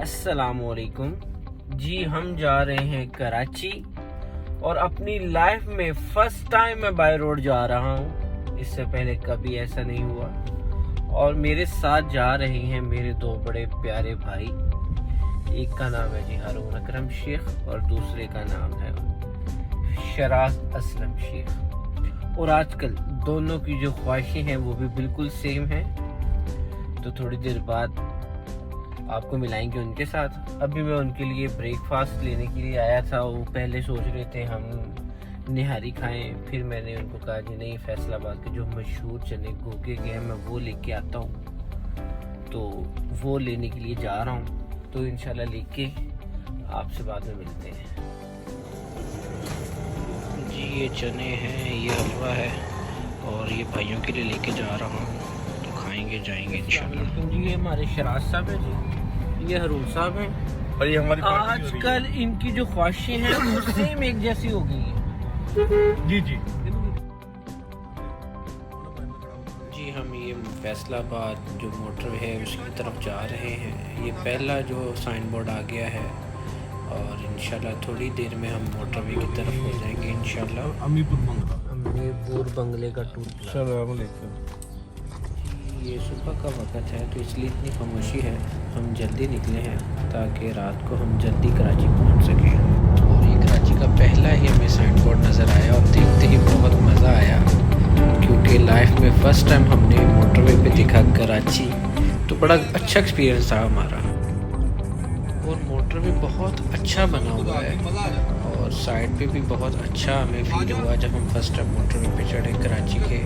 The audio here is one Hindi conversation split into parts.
अस्सलामुअलैकुम जी। हम जा रहे हैं कराची और अपनी लाइफ में फर्स्ट टाइम मैं बाय रोड जा रहा हूँ। इससे पहले कभी ऐसा नहीं हुआ। और मेरे साथ जा रहे हैं मेरे दो बड़े प्यारे भाई। एक का नाम है जी हारून अकरम शेख और दूसरे का नाम है शराज असलम शेख। और आजकल दोनों की जो ख्वाहिशें हैं वो भी बिल्कुल सेम हैं। तो थोड़ी देर बाद आपको मिलाएंगे उनके साथ। अभी मैं उनके लिए ब्रेकफास्ट लेने के लिए आया था। वो पहले सोच रहे थे हम निहारी खाएं, फिर मैंने उनको कहा जी नहीं, फैसलाबाद के जो मशहूर चने गोगे के हैं मैं वो लेके आता हूँ। तो वो लेने के लिए जा रहा हूँ। तो इंशाल्लाह लेके आपसे बाद में मिलते हैं जी। ये चने हैं, ये हलवा है और ये भाइयों के लिए लेके जा रहा हूँ। तो खाएंगे जाएंगे इंशाल्लाह जी। ये हमारे शराज साहब है जी, ये हरू साहब हैं। और ये हमारी आजकल इनकी जो ख्वाहिशें हैं वो सेम एक जैसी हो गई हैं। जी जी जी हम ये फैसलाबाद जो मोटरवे है उसकी तरफ जा रहे हैं। ये पहला जो साइन बोर्ड आ गया है और इंशाल्लाह थोड़ी देर में हम मोटरवे की तरफ हो जाएंगे इंशाल्लाह। अमीरपुर बंगले का टूर। ये सुबह का वक्त है तो इसलिए इतनी खामोशी है। हम जल्दी निकले हैं ताकि रात को हम जल्दी कराची पहुंच सकें। और ये कराची का पहला ही हमें साइन बोर्ड नज़र आया और देखते ही बहुत मज़ा आया, क्योंकि लाइफ में फ़र्स्ट टाइम हमने मोटरवे पे देखा कराची। तो बड़ा अच्छा एक्सपीरियंस था हमारा। और मोटरवे बहुत अच्छा बना हुआ है और साइड पे भी बहुत अच्छा हमें फील हुआ जब हम फर्स्ट टाइम मोटरवे पे चढ़े कराची के।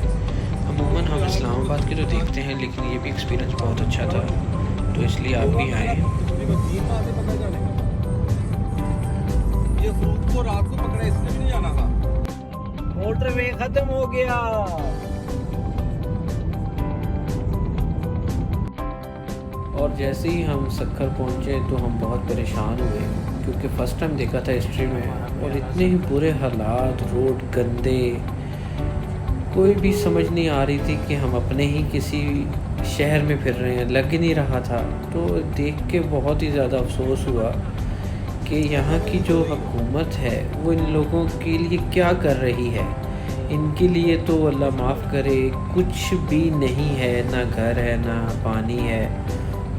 अमूमन हम इस्लामाबाद के तो देखते हैं, लेकिन ये भी एक्सपीरियंस बहुत अच्छा था, तो इसलिए आप भी आए। ये फ्रूट को रात को पकड़ा, इसलिए भी नहीं जाना था। मोटरवे खत्म हो गया। और जैसे ही हम सक्खर पहुंचे तो हम बहुत परेशान हुए, क्योंकि फर्स्ट टाइम देखा था हिस्ट्री में और इतने ही बुरे हालात, रोड गंदे, कोई भी समझ नहीं आ रही थी कि हम अपने ही किसी शहर में फिर रहे हैं, लग ही नहीं रहा था। तो देख के बहुत ही ज़्यादा अफसोस हुआ कि यहाँ की जो हुकूमत है वो इन लोगों के लिए क्या कर रही है। इनके लिए तो अल्लाह माफ़ करे कुछ भी नहीं है, ना घर है ना पानी है।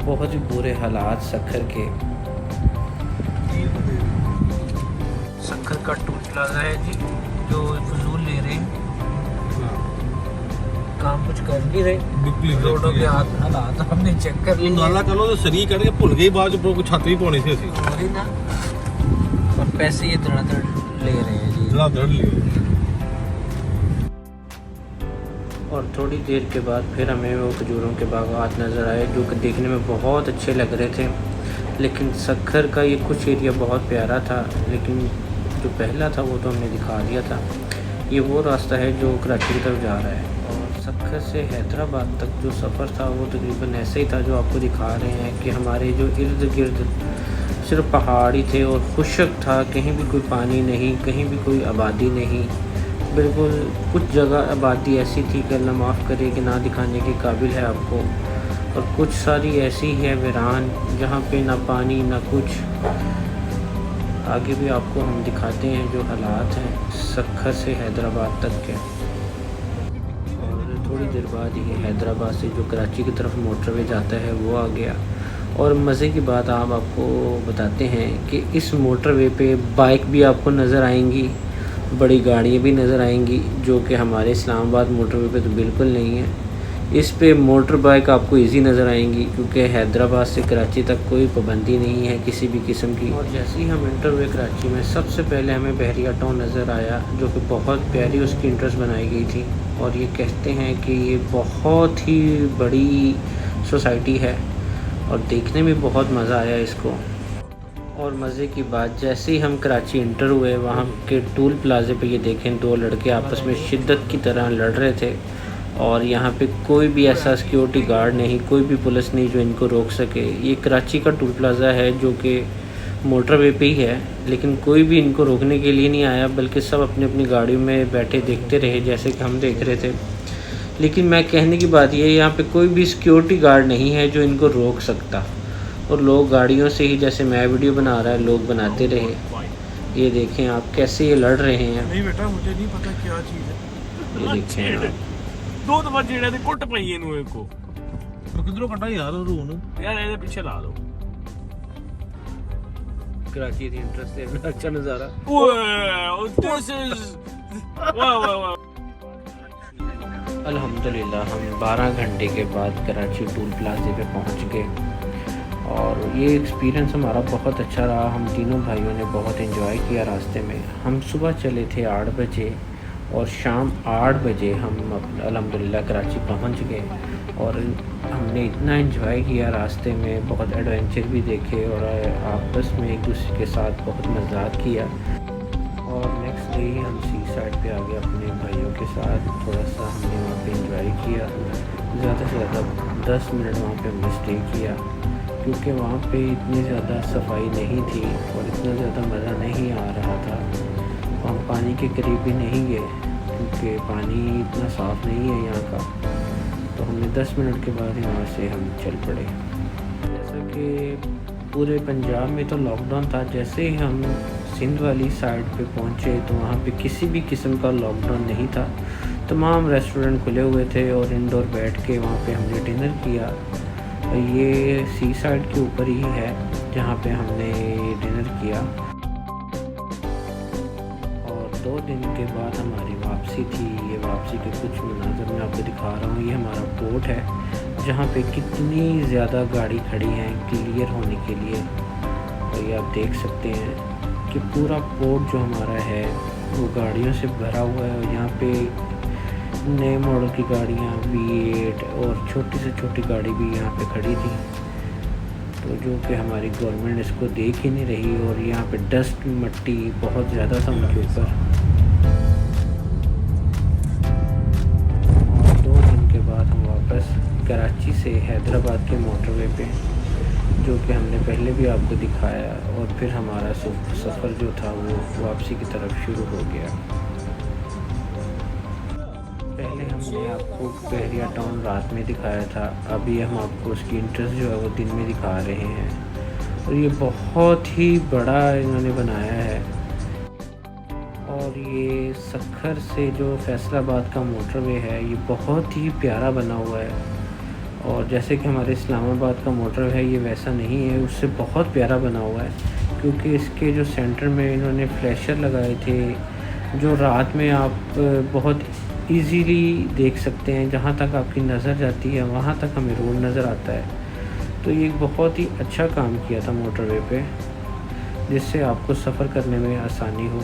बहुत ही बुरे हालात सक्खर के। सक्खर का टूल प्लाजा है जी, जो फजूल ले रहे हैं, काम कुछ कर नहीं रहे। रोडों के हालात हमने चेक कर लिए। नाला चलो तो सरी करके भुल गई बात जो छात्री पानी थी असी ना। और पैसे ये धड़ाधड़ ले रहे हैं जी, धड़ाधड़ ले। और थोड़ी देर के बाद फिर हमें वो खजूरों के बागात नज़र आए, जो कि देखने में बहुत अच्छे लग रहे थे। लेकिन सक्खर का ये कुछ एरिया बहुत प्यारा था, लेकिन जो पहला था वो तो हमने दिखा दिया था। ये वो रास्ता है जो कराची की तरफ जा रहा है। और सक्खर से हैदराबाद तक जो सफ़र था वो तकरीबन ऐसे ही था जो आपको दिखा रहे हैं कि हमारे जो इर्द गिर्द सिर्फ पहाड़ी थे और खुशक था, कहीं भी कोई पानी नहीं, कहीं भी कोई आबादी नहीं। बिल्कुल कुछ जगह आबादी ऐसी थी कि अल्लाह माफ़ करे कि ना दिखाने के काबिल है आपको, और कुछ सारी ऐसी है वीरान जहाँ पे ना पानी ना कुछ। आगे भी आपको हम दिखाते हैं जो हालात हैं सक्खर से हैदराबाद तक के। और थोड़ी देर बाद ये हैदराबाद से जो कराची की तरफ मोटरवे जाता है वो आ गया। और मज़े की बात हम आपको बताते हैं कि इस मोटरवे पे बाइक भी आपको नज़र आएंगी, बड़ी गाड़ियाँ भी नज़र आएंगी, जो कि हमारे इस्लामाबाद मोटरवे पे तो बिल्कुल नहीं है। इस पे मोटर बाइक आपको इजी नज़र आएंगी, क्योंकि हैदराबाद से कराची तक कोई पाबंदी नहीं है किसी भी किस्म की। और जैसे ही हम इंटर हुए कराची में, सबसे पहले हमें बहरिया टाउन नज़र आया, जो कि बहुत प्यारी उसकी इंट्रेस्ट बनाई गई थी। और ये कहते हैं कि ये बहुत ही बड़ी सोसाइटी है और देखने में बहुत मज़ा आया इसको। और मज़े की बात, जैसे ही हम कराची इंटर हुए, वहाँ के टूल प्लाजे पे ये देखें दो लड़के आपस में शिद्दत की तरह लड़ रहे थे। और यहाँ पे कोई भी ऐसा सिक्योरिटी गार्ड नहीं, कोई भी पुलिस नहीं जो इनको रोक सके। ये कराची का टूल प्लाज़ा है जो कि मोटरवे पे ही है, लेकिन कोई भी इनको रोकने के लिए नहीं आया, बल्कि सब अपनी अपनी गाड़ियों में बैठे देखते रहे जैसे कि हम देख रहे थे। लेकिन मैं कहने की बात ये है, यहाँ पे कोई भी सिक्योरिटी गार्ड नहीं है जो इनको रोक सकता। और लोग गाड़ियों से ही, जैसे मैं वीडियो बना रहा है, लोग बनाते रहे। ये देखें आप कैसे ये लड़ रहे हैं। नहीं बेटा मुझे नहीं पता क्या चीज़ है। ये देखें आप। ਦੋ ਦਫਾ ਜਿਹੜੇ ਦੀ ਕੁੱਟ ਪਈ ਇਹਨੂੰ ਇੱਕੋ ਪਰ ਕਿਧਰੋਂ ਕੱਢਾ ਯਾਰ ਰੂਨ ਯਾਰ ਇਹਦੇ ਪਿੱਛੇ ਲਾ ਦੋ कराची थी इंटरेस्ट लेना अच्छा नज़ारा। ਓਏ ਦਿਸ ਇਜ਼ ਵਾਹ ਵਾਹ वाह अल्हम्दुलिल्लाह हम 12 घंटे के बाद कराची टूल प्लाजे पे पहुंच गए और ये एक्सपीरियंस हमारा बहुत अच्छा रहा। हम तीनों भाइयों ने बहुत एंजॉय किया रास्ते में। हम सुबह चले थे 8 बजे और शाम 8 बजे हम अल्हम्दुलिल्लाह कराची पहुंच गए और हमने इतना एंजॉय किया रास्ते में, बहुत एडवेंचर भी देखे और आपस में एक दूसरे के साथ बहुत मज़ाक किया। और नेक्स्ट डे ही हम सी साइड पे आ गए अपने भाइयों के साथ। थोड़ा सा हमने वहाँ पे एंजॉय किया, ज़्यादा से ज़्यादा 10 मिनट वहाँ पे हमने स्टे किया क्योंकि वहाँ पे इतनी ज़्यादा सफाई नहीं थी और इतना ज़्यादा मज़ा नहीं आ रहा था। हम पानी के करीब भी नहीं गए क्योंकि पानी इतना साफ़ नहीं है यहाँ का। तो हमने 10 मिनट के बाद यहाँ से हम चल पड़े। जैसा कि पूरे पंजाब में तो लॉकडाउन था, जैसे ही हम सिंध वाली साइड पे पहुँचे तो वहाँ पे किसी भी किस्म का लॉकडाउन नहीं था। तमाम रेस्टोरेंट खुले हुए थे और इंडोर बैठ के वहाँ पे हमने डिनर किया। ये सी साइड के ऊपर ही है जहाँ पे हमने डिनर किया। और 2 दिन के बाद हमारी वापसी थी। ये वापसी के कुछ मनाज़र मैं आपको दिखा रहा हूँ। ये हमारा पोर्ट है जहाँ पे कितनी ज़्यादा गाड़ी खड़ी हैं क्लियर होने के लिए। और ये आप देख सकते हैं कि पूरा पोर्ट जो हमारा है वो गाड़ियों से भरा हुआ है। और यहाँ पे नए मॉडल की गाड़ियाँ V8 और छोटी से छोटी गाड़ी भी यहाँ पे खड़ी थी, तो जो कि हमारी गवर्नमेंट इसको देख ही नहीं रही। और यहाँ पे डस्ट मिट्टी बहुत ज़्यादा था उनके ऊपर। और 2 दिन के बाद हम वापस कराची से हैदराबाद के मोटरवे पे, जो कि हमने पहले भी आपको दिखाया, और फिर हमारा सफ़र जो था वो वापसी की तरफ शुरू हो गया। पहले हमने आपको बहरिया टाउन रात में दिखाया था, अभी हम आपको उसकी इंटरेस्ट जो है वो दिन में दिखा रहे हैं। और ये बहुत ही बड़ा इन्होंने बनाया है। और ये सक्खर से जो फैसलाबाद का मोटरवे है ये बहुत ही प्यारा बना हुआ है। और जैसे कि हमारे इस्लामाबाद का मोटरवे है ये वैसा नहीं है, उससे बहुत प्यारा बना हुआ है क्योंकि इसके जो सेंटर में इन्होंने फ्लैशर लगाए थे जो रात में आप बहुत इजीली देख सकते हैं। जहाँ तक आपकी नज़र जाती है वहाँ तक हमें रोड नज़र आता है। तो ये बहुत ही अच्छा काम किया था मोटरवे पे, जिससे आपको सफ़र करने में आसानी हो।